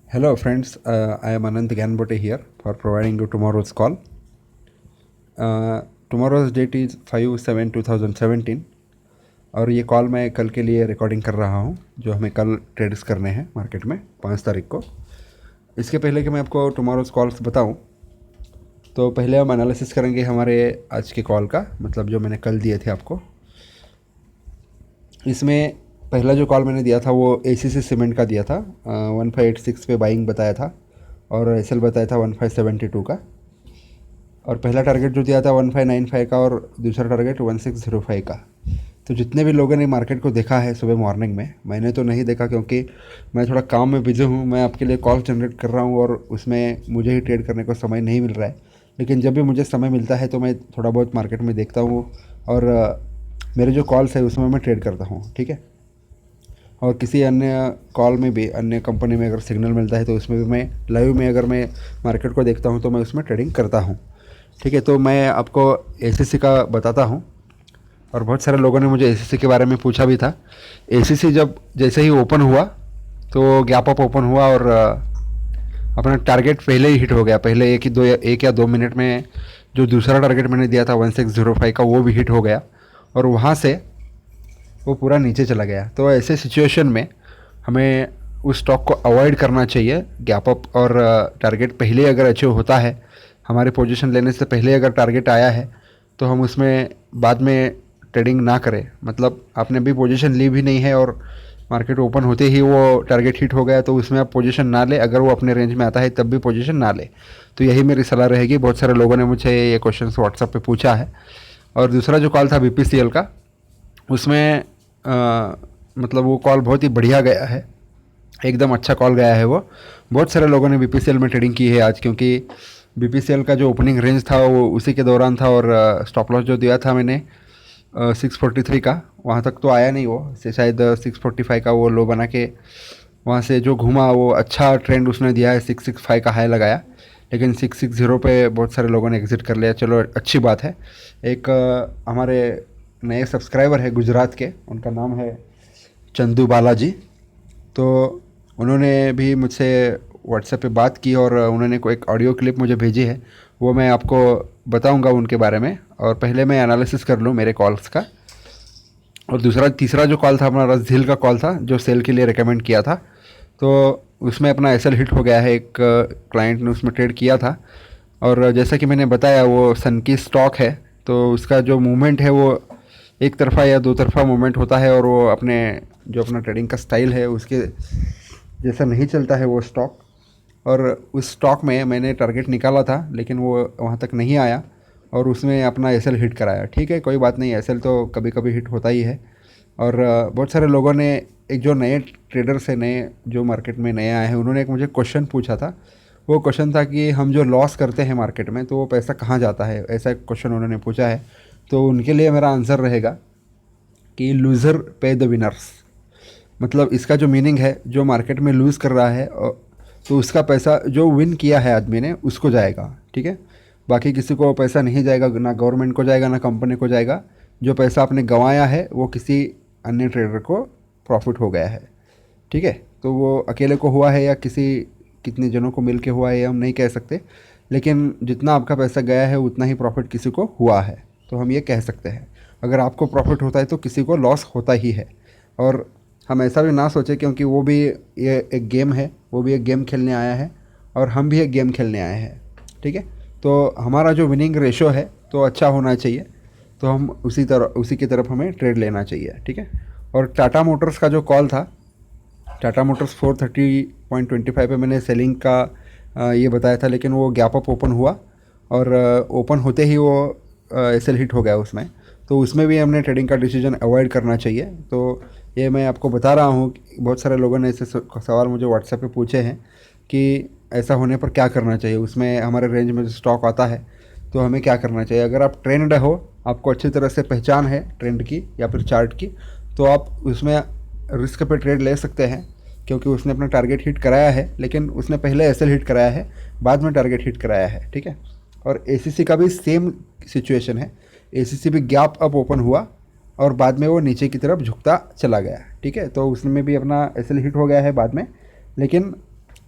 Hello friends, I am Anand Ganbote here for providing you tomorrow's call. Tomorrow's date is 5/7/2017 और ये call मैं कल के लिए रिकॉर्डिंग कर रहा हूँ जो हमें कल ट्रेड्स करने हैं मार्केट में 5 तारीख को। इसके पहले कि मैं आपको टुमारोज़ कॉल्स बताऊँ तो पहले हम एनालिसिस करेंगे हमारे आज के कॉल का, मतलब जो मैंने कल दिए थे आपको। इसमें पहला जो कॉल मैंने दिया था वो एसीसी सीमेंट का दिया था, 1586 पे बाइंग बताया था और एसएल बताया था 1572 का, और पहला टारगेट जो दिया था 1595 का और दूसरा टारगेट 1605 का। तो जितने भी लोगों ने मार्केट को देखा है सुबह मॉर्निंग में, मैंने तो नहीं देखा क्योंकि मैं थोड़ा काम में बिजी हूँ। मैं आपके लिए कॉल जनरेट कर रहा हूँ और उसमें मुझे ही ट्रेड करने को समय नहीं मिल रहा है, लेकिन जब भी मुझे समय मिलता है तो मैं थोड़ा बहुत मार्केट में देखता हूँ और मेरे जो कॉल्स है उसमें मैं ट्रेड करता हूँ, ठीक है। और किसी अन्य कॉल में भी, अन्य कंपनी में अगर सिग्नल मिलता है तो उसमें भी मैं लाइव में अगर मैं मार्केट को देखता हूँ तो मैं उसमें ट्रेडिंग करता हूँ, ठीक है। तो मैं आपको एसीसी का बताता हूँ और बहुत सारे लोगों ने मुझे एसीसी के बारे में पूछा भी था। एसीसी जब जैसे ही ओपन हुआ तो गैप अप ओपन हुआ और अपना टारगेट पहले ही हिट हो गया। पहले एक या दो मिनट में जो दूसरा टारगेट मैंने दिया था 1605 का वो भी हिट हो गया और वहाँ से वो पूरा नीचे चला गया। तो ऐसे सिचुएशन में हमें उस स्टॉक को अवॉइड करना चाहिए। गैप अप और टारगेट पहले अगर अचीव होता है, हमारे पोजीशन लेने से पहले अगर टारगेट आया है तो हम उसमें बाद में ट्रेडिंग ना करें। मतलब आपने भी पोजीशन ली भी नहीं है और मार्केट ओपन होते ही वो टारगेट हिट हो गया तो उसमें आप पोजीशन ना ले। अगर वो अपने रेंज में आता है तब भी पोजीशन ना ले। तो यही मेरी सलाह रहेगी। बहुत सारे लोगों ने मुझे ये क्वेश्चन व्हाट्सएप पे पूछा है। और दूसरा जो कॉल था बीपीसीएल का, उसमें मतलब वो कॉल बहुत ही बढ़िया गया है, एकदम अच्छा कॉल गया है वो। बहुत सारे लोगों ने बीपीसीएल में ट्रेडिंग की है आज, क्योंकि बीपीसीएल का जो ओपनिंग रेंज था वो उसी के दौरान था और स्टॉप लॉस जो दिया था मैंने 643 का, वहाँ तक तो आया नहीं वो से, शायद 645 का वो लो बना के वहाँ से जो घूमा वो अच्छा ट्रेंड उसने दिया है। 665 का हाई लगाया, लेकिन 660 पे बहुत सारे लोगों ने एग्ज़िट कर लिया। चलो अच्छी बात है। एक हमारे नए सब्सक्राइबर है गुजरात के, उनका नाम है चंदू बालाजी। तो उन्होंने भी मुझसे व्हाट्सएप पे बात की और उन्होंने को एक ऑडियो क्लिप मुझे भेजी है, वो मैं आपको बताऊंगा उनके बारे में। और पहले मैं एनालिसिस कर लूँ मेरे कॉल्स का। और तीसरा जो कॉल था हमारा झील का कॉल था जो सेल के लिए रिकमेंड किया था। तो उसमें अपना एसएल हिट हो गया है। एक क्लाइंट ने उसमें ट्रेड किया था और जैसा कि मैंने बताया वो सन की स्टॉक है, तो उसका जो मूवमेंट है वो एक तरफा या दो तरफा मूवमेंट होता है और वो अपना ट्रेडिंग का स्टाइल है उसके जैसा नहीं चलता है वो स्टॉक। और उस स्टॉक में मैंने टारगेट निकाला था लेकिन वो वहाँ तक नहीं आया और उसमें अपना एसएल हिट कराया। ठीक है, कोई बात नहीं, एसएल तो कभी कभी हिट होता ही है। और बहुत सारे लोगों ने, एक जो नए ट्रेडर्स हैं, नए जो मार्केट में नए आए हैं, उन्होंने एक मुझे क्वेश्चन पूछा था। वो क्वेश्चन था कि हम जो लॉस करते हैं मार्केट में तो वो पैसा कहाँ जाता है, ऐसा एक क्वेश्चन उन्होंने पूछा है। तो उनके लिए मेरा आंसर रहेगा कि लूज़र पे द विनर्स। मतलब इसका जो मीनिंग है, जो मार्केट में लूज़ कर रहा है तो उसका पैसा जो विन किया है आदमी ने उसको जाएगा, ठीक है। बाकी किसी को पैसा नहीं जाएगा, ना गवर्नमेंट को जाएगा ना कंपनी को जाएगा। जो पैसा आपने गंवाया है वो किसी अन्य ट्रेडर को प्रॉफिट हो गया है, ठीक है। तो वो अकेले को हुआ है या कितने जनों को मिल के हुआ है ये हम नहीं कह सकते, लेकिन जितना आपका पैसा गया है उतना ही प्रॉफिट किसी को हुआ है, तो हम ये कह सकते हैं। अगर आपको प्रॉफिट होता है तो किसी को लॉस होता ही है। और हम ऐसा भी ना सोचें, क्योंकि वो भी ये एक गेम है, वो भी एक गेम खेलने आया है और हम भी एक गेम खेलने आए हैं, ठीक है। तो हमारा जो विनिंग रेशो है तो अच्छा होना चाहिए, तो हम उसी की तरफ हमें ट्रेड लेना चाहिए, ठीक है। और टाटा मोटर्स का जो कॉल था, टाटा मोटर्स 430.25 पे मैंने सेलिंग का ये बताया था, लेकिन वो गैप अप ओपन हुआ और ओपन होते ही वो एसएल हिट हो गया उसमें। तो उसमें भी हमने ट्रेडिंग का डिसीजन अवॉइड करना चाहिए। तो ये मैं आपको बता रहा हूँ। बहुत सारे लोगों ने ऐसे सवाल मुझे व्हाट्सएप पे पूछे हैं कि ऐसा होने पर क्या करना चाहिए, उसमें हमारे रेंज में जो स्टॉक आता है तो हमें क्या करना चाहिए। अगर आप ट्रेंड हो, आपको अच्छी तरह से पहचान है ट्रेंड की या फिर चार्ट की, तो आप उसमें रिस्क पे ट्रेड ले सकते हैं, क्योंकि उसने अपना टारगेट हिट कराया है, लेकिन उसने पहले एसएल हिट कराया है, बाद में टारगेट हिट कराया है, ठीक है। और एसीसी का भी सेम सिचुएशन है। एसीसी भी गैप अप ओपन हुआ और बाद में वो नीचे की तरफ झुकता चला गया, ठीक है। तो उसमें भी अपना एसएल हिट हो गया है बाद में, लेकिन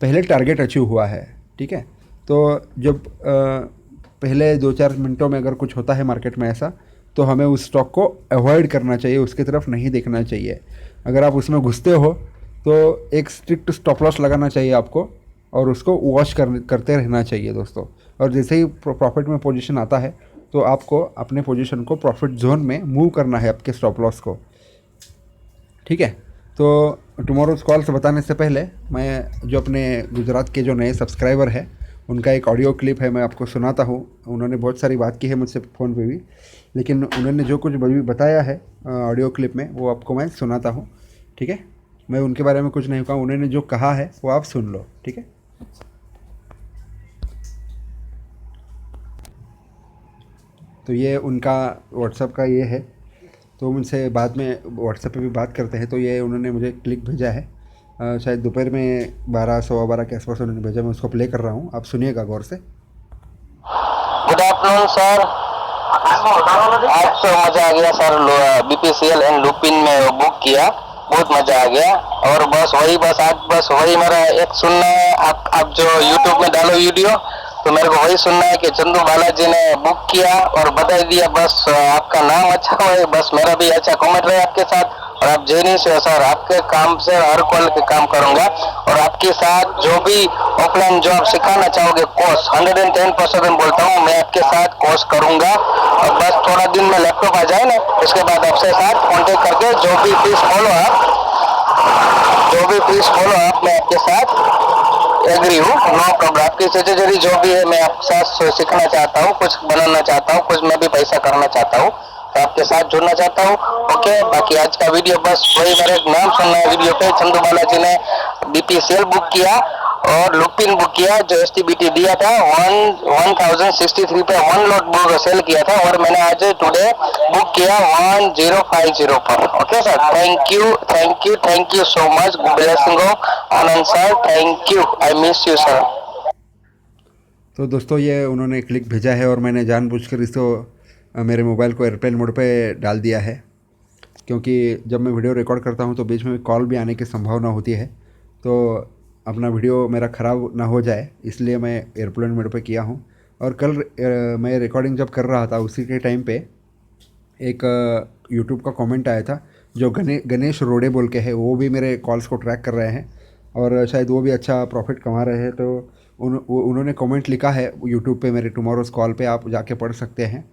पहले टारगेट अचीव हुआ है, ठीक है। तो जब पहले 2-4 मिनटों में अगर कुछ होता है मार्केट में ऐसा, तो हमें उस स्टॉक को अवॉइड करना चाहिए, उसकी तरफ नहीं देखना चाहिए। अगर आप उसमें घुसते हो तो एक स्ट्रिक्ट स्टॉप लॉस लगाना चाहिए आपको, और उसको वॉच करते रहना चाहिए दोस्तों। और जैसे ही प्रॉफिट में पोजीशन आता है तो आपको अपने पोजीशन को प्रॉफिट जोन में मूव करना है, आपके स्टॉप लॉस को, ठीक है। तो टुमारोज़ कॉल्स बताने से पहले मैं जो अपने गुजरात के जो नए सब्सक्राइबर हैं उनका एक ऑडियो क्लिप है, मैं आपको सुनाता हूँ। उन्होंने बहुत सारी बात की है मुझसे फ़ोन पे भी, लेकिन उन्होंने जो कुछ भी बताया है ऑडियो क्लिप में वो आपको मैं सुनाता हूँ, ठीक है। मैं उनके बारे में कुछ नहीं कहूँ, उन्होंने जो कहा है वो आप सुन लो, ठीक है। तो ये उनका व्हाट्सएप का ये है, तो मुझसे बाद में व्हाट्सएप पे भी बात करते हैं। तो ये उन्होंने मुझे क्लिप भेजा है, शायद दोपहर में 12 सवा 12 के आसपास उन्होंने भेजा। मैं उसको प्ले कर रहा हूँ, आप सुनिएगा गौर से। Good afternoon sir. आज तो मजा आ गया सर, बीपीसीएल एंड लुपिन में बुक किया, बहुत मजा आ गया। और बस वही मेरा एक सुनना है, आप जो यूट्यूब में डालो वीडियो, तो मेरे को वही सुनना है कि चंदू बालाजी ने बुक किया और बता दिया। बस आपका नाम अच्छा हो, बस मेरा भी अच्छा कमेंट रहे आपके साथ। और आप जेनियस हो सर, आपके काम से हर कॉल के काम करूंगा। और आपके साथ जो भी ऑफलाइन जो आप सिखाना चाहोगे कोर्स, 110% बोलता हूँ, मैं आपके साथ कोर्स करूंगा। और बस थोड़ा दिन में लैपटॉप आ जाए ना, उसके बाद आपसे साथ कांटेक्ट करके जो भी फीस बोलो आप, मैं आपके साथ एग्री हूँ, नो प्रॉब्लम। आपकी सजेशरी जो भी है मैं आपके साथ सीखना चाहता हूँ, कुछ बनाना चाहता हूँ, कुछ मैं भी पैसा करना चाहता हूँ, तो आपके साथ जुड़ना चाहता हूँ। ओके, बाकी आज का वीडियो बस वही, मेरे नाम सुनना है वीडियो पे। चंदू बालाजी ने बीपीसीएल बुक किया और लुपिन बुक किया, जो एसटीबीटी दिया था 1063 पे 1 लॉट बुक सेल किया था, और मैंने आज टुडे बुक किया 1050 पर। Okay sir, thank you so much. Blessing of Anand sir, thank you, I miss you sir. तो दोस्तों ये उन्होंने क्लिक भेजा है और मैंने जानबूझकर इसको मेरे मोबाइल को एयरप्लेन मोड पे डाल दिया है, क्योंकि जब मैं वीडियो रिकॉर्ड करता हूँ तो बीच में कॉल भी आने की संभावना होती है, तो अपना वीडियो मेरा ख़राब ना हो जाए, इसलिए मैं एयरप्लेन मोड पे किया हूँ। और कल मैं रिकॉर्डिंग जब कर रहा था उसी के टाइम पे एक यूट्यूब का कमेंट आया था, जो गणेश रोडे बोल के है, वो भी मेरे कॉल्स को ट्रैक कर रहे हैं और शायद वो भी अच्छा प्रॉफिट कमा रहे हैं। तो उन्होंने कमेंट लिखा है यूट्यूब पे मेरे टुमारोज़ कॉल पे, आप जाके पढ़ सकते हैं।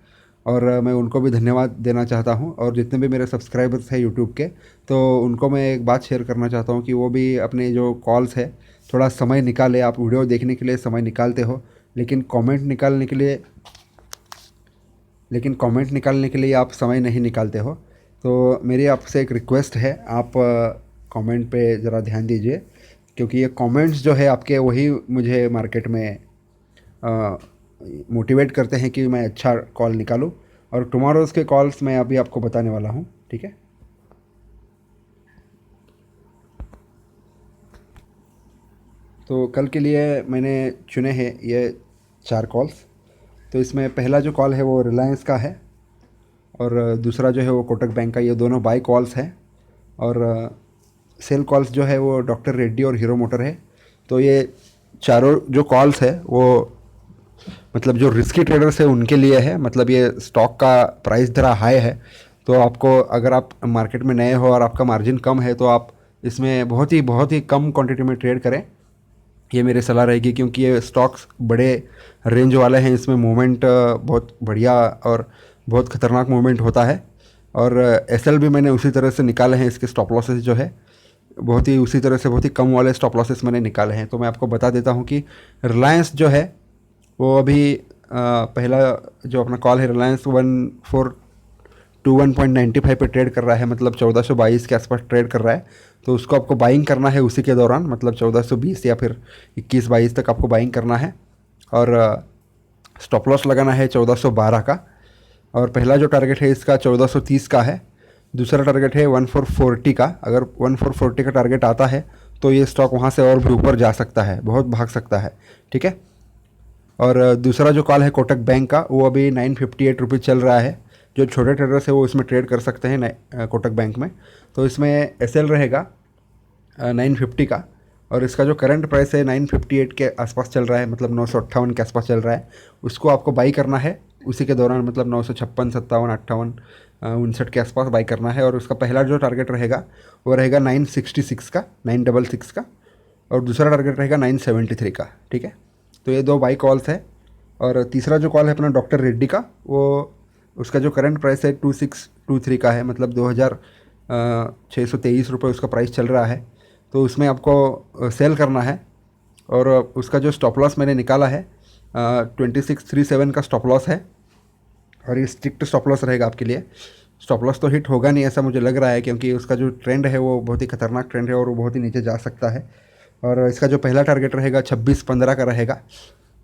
और मैं उनको भी धन्यवाद देना चाहता हूँ। और जितने भी मेरे सब्सक्राइबर्स हैं यूट्यूब के, तो उनको मैं एक बात शेयर करना चाहता हूँ कि वो भी अपने जो कॉल्स है थोड़ा समय निकाले। आप वीडियो देखने के लिए समय निकालते हो, लेकिन कमेंट निकालने के लिए आप समय नहीं निकालते हो। तो मेरी आपसे एक रिक्वेस्ट है, आप कमेंट पे ज़रा ध्यान दीजिए, क्योंकि ये कमेंट्स जो है आपके, वही मुझे मार्केट में मोटिवेट करते हैं कि मैं अच्छा कॉल निकालूं। और टुमारोज़ के कॉल्स मैं अभी आपको बताने वाला हूं, ठीक है। तो कल के लिए मैंने चुने हैं ये 4 कॉल्स। तो इसमें पहला जो कॉल है वो रिलायंस का है, और दूसरा जो है वो कोटक बैंक का। ये दोनों बाय कॉल्स हैं। और सेल कॉल्स जो है वो डॉक्टर रेड्डी और हीरो मोटर है। तो ये चारों जो कॉल्स है वो मतलब जो रिस्की ट्रेडर्स है उनके लिए है। मतलब ये स्टॉक का प्राइस ज़रा हाई है, तो आपको, अगर आप मार्केट में नए हो और आपका मार्जिन कम है, तो आप इसमें बहुत ही कम क्वांटिटी में ट्रेड करें, ये मेरी सलाह रहेगी। क्योंकि ये स्टॉक्स बड़े रेंज वाले हैं, इसमें मूवमेंट बहुत बढ़िया और बहुत ख़तरनाक मूवमेंट होता है। और एसएल भी मैंने उसी तरह से निकाले हैं, इसके स्टॉप लॉसेस जो है उसी तरह से बहुत ही कम वाले स्टॉप लॉसेस मैंने निकाले हैं। तो मैं आपको बता देता हूँ कि रिलायंस जो है वो अभी पहला जो अपना कॉल है, रिलायंस 1421.95 पे ट्रेड कर रहा है, मतलब 1422 के आसपास ट्रेड कर रहा है। तो उसको आपको बाइंग करना है उसी के दौरान, मतलब 1420 या फिर 21-22 तक आपको बाइंग करना है। और स्टॉप लॉस लगाना है 1412 का। और पहला जो टारगेट है इसका 1430 का है। दूसरा टारगेट है 1440 का। अगर 1440 का टारगेट आता है तो ये स्टॉक वहाँ से और भी ऊपर जा सकता है, बहुत भाग सकता है, ठीक है। और दूसरा जो कॉल है कोटक बैंक का, वो अभी 958 रुपीज़ चल रहा है। जो छोटे ट्रेडर्स है वो इसमें ट्रेड कर सकते हैं कोटक बैंक में। तो इसमें एसएल रहेगा 950 का, और इसका जो करंट प्राइस है 958 के आसपास चल रहा है, मतलब 958 के आसपास चल रहा है। उसको आपको बाई करना है उसी के दौरान, मतलब 956, 57, 58, 59 के आसपास बाई करना है। और उसका पहला जो टारगेट रहेगा वो रहेगा 966 का, 966 का, और दूसरा टारगेट रहेगा 973 का। ठीक है, तो ये 2 बाई कॉल्स है। और तीसरा जो कॉल है अपना डॉक्टर रेड्डी का, वो उसका जो करंट प्राइस है 2623 का है, मतलब 2623 रुपये उसका प्राइस चल रहा है। तो उसमें आपको सेल करना है। और उसका जो स्टॉप लॉस मैंने निकाला है 2637 का स्टॉप लॉस है, और ये स्ट्रिक्ट स्टॉप लॉस रहेगा आपके लिए। स्टॉप लॉस तो हिट होगा नहीं ऐसा मुझे लग रहा है, क्योंकि उसका जो ट्रेंड है वो बहुत ही खतरनाक ट्रेंड है और वो बहुत ही नीचे जा सकता है। और इसका जो पहला टारगेट रहेगा 2615 का रहेगा,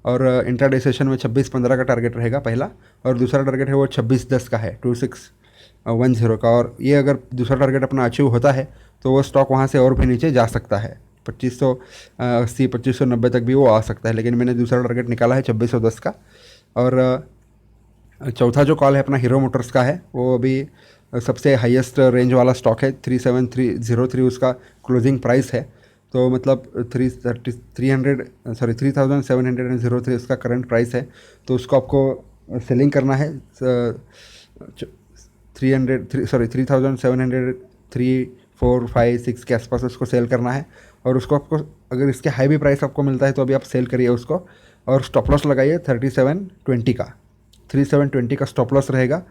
और इंट्राडे सेशन में 2615 का टारगेट रहेगा पहला, और दूसरा टारगेट है वो 2610 का है, 2610 का। और ये अगर दूसरा टारगेट अपना अचीव होता है तो वो स्टॉक वहाँ से और भी नीचे जा सकता है, 2580, 2590 तक भी वो आ सकता है। लेकिन मैंने दूसरा टारगेट निकाला है 2610 का। और चौथा जो कॉल है अपना हीरो मोटर्स का है, वो अभी सबसे हाईएस्ट रेंज वाला स्टॉक है, 37303 उसका क्लोजिंग प्राइस है। तो मतलब 3703 उसका करंट प्राइस है। तो उसको आपको सेलिंग करना है 3703, 4, 5, 6 के आसपास उसको सेल करना है। और उसको आपको, अगर इसके हाई भी प्राइस आपको मिलता है तो अभी आप सेल करिए उसको, और स्टॉप लॉस लगाइए 3720 का, 3720 का स्टॉप लॉस रहेगा।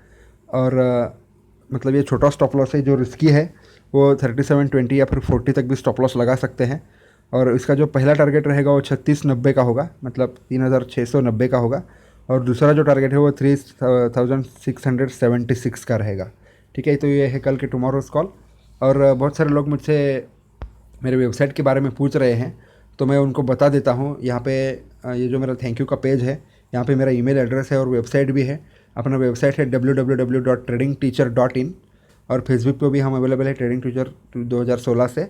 और मतलब ये छोटा स्टॉप लॉस है, जो रिस्की है वो 3720 या फिर 40 तक भी स्टॉप लॉस लगा सकते हैं। और इसका जो पहला टारगेट रहेगा वो 3690 का होगा, मतलब 3690 का होगा। और दूसरा जो टारगेट है वो 3676 का रहेगा। ठीक है, तो ये है कल के टुमारोज कॉल। और बहुत सारे लोग मुझसे मेरे वेबसाइट के बारे में पूछ रहे हैं, तो मैं उनको बता देता हूँ। यहाँ पे ये जो मेरा थैंक यू का पेज है, यहाँ पे मेरा ईमेल एड्रेस है और वेबसाइट भी है। अपना वेबसाइट है www.tradingteacher.in, और फेसबुक पे भी हम अवेलेबल है ट्रेडिंग टीचर 2016 से।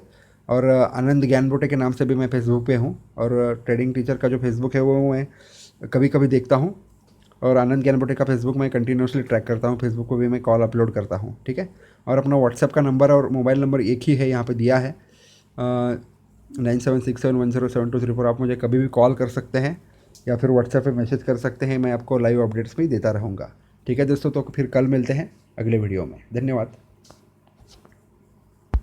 और आनंद ज्ञानबोटे के नाम से भी मैं फेसबुक पे हूँ। और ट्रेडिंग टीचर का जो फेसबुक है वो मैं कभी कभी देखता हूँ, और आनंद ज्ञानबोटे का फेसबुक मैं कंटिन्यूसली ट्रैक करता हूँ। फेसबुक पे भी मैं कॉल अपलोड करता हूँ। ठीक है, और अपना व्हाट्सएप का नंबर और मोबाइल नंबर एक ही है, यहाँ पे दिया है 9767107234। आप मुझे कभी भी कॉल कर सकते हैं या फिर व्हाट्सएप पे मैसेज कर सकते हैं। मैं आपको लाइव अपडेट्स भी देता रहूँगा। ठीक है दोस्तों, तो फिर कल मिलते हैं अगले वीडियो में। धन्यवाद।